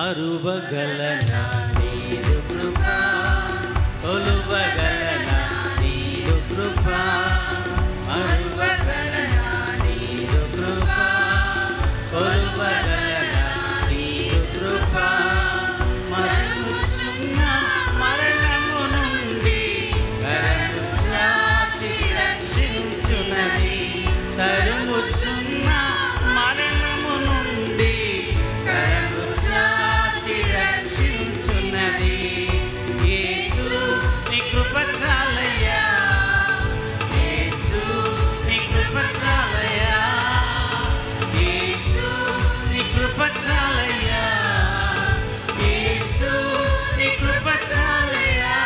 మరువగలనా నీదు కృపా, కొలువగలనా నీదు కృపా, మరువగలనా నీదు కృపా, కొలువగలనా నీదు కృపా. మరణమున్న మరణము నుండి కరము చాచి రక్షించునది, తరుముచున్న మరణము నుండి కరము చాచి రక్షించునది. యేసు నీ కృప చాలయ్యా, యేసు నీ కృప చాలయ్యా, యేసు నీ కృప చాలయ్యా, యేసు నీ కృప చాలయ్యా.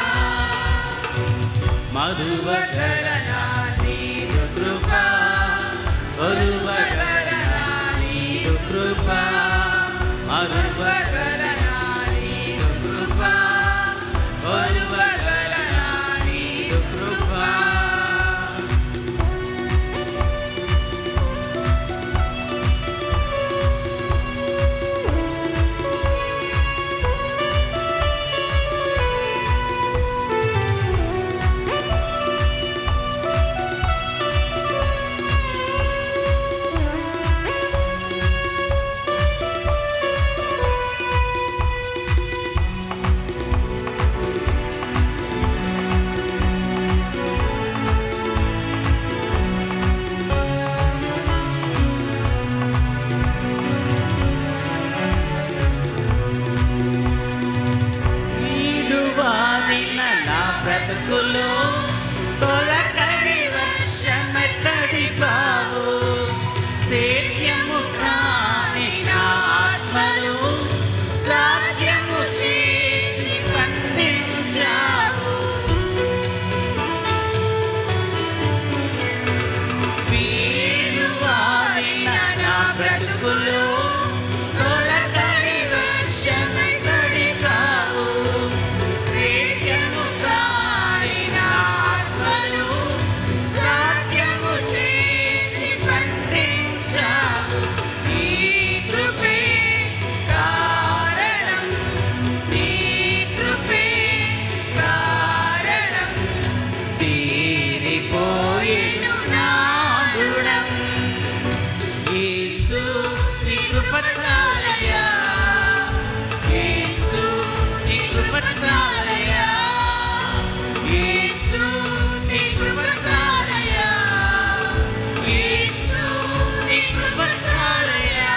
మరువగలనా నీదు కృపా, కొలువగలనా నీదు కృపా, మరువగలనా నీదు కృపా, కొలువగలనా నీదు కృపా. బ్రతుకులో తొలకరి వర్షమెత్తడి బావు, సేద్యము కాని నా ఆత్మను సాధ్యము చేసి పండించావు. వీడువారిన నా బ్రతుకులో తొలకరి వర్షమెత్తడి బావు, చాలయ్యా, యేసు నీ కృప చాలయ్యా, యేసు నీ కృప చాలయ్యా, యేసు నీ కృప చాలయ్యా.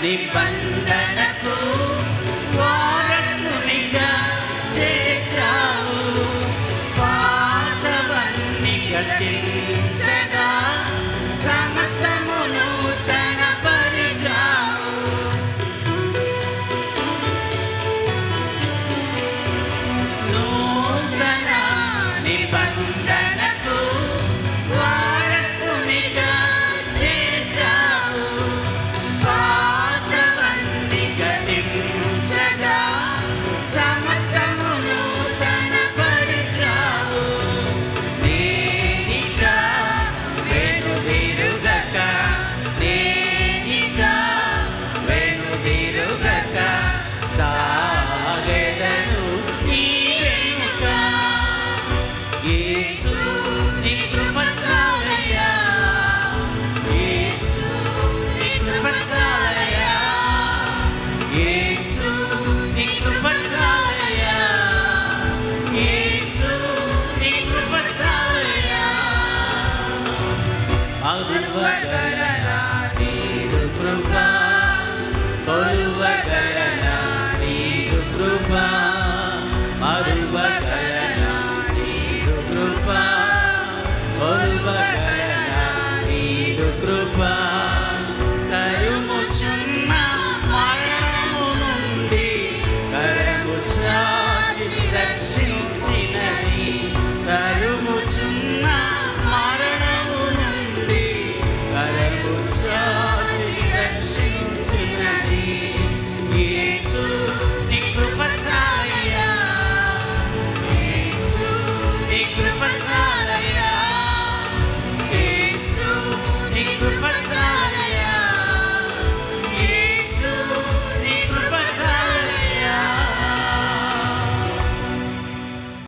నిబంధనకు వారసునిగా చేశావు, పాతవన్నీ గతించగా సమస్తము నూతన పరిచావు. నూతన నిబంధనకు వారసునిగా చేశావు, సమస్తము నూతన పరిచావు. నేనిగా వెనుదిరుగక, నేనిగా వెనుదిరుగక సాగెదను నీ వెనుక. యేసు నీ కృప చాలయ్యా, యేసు నీ కృప చాలయ్యా, యేసు నీ కృప చాలయ్యా, యేసు నీ కృప చాలయ్యా. మరువగలనా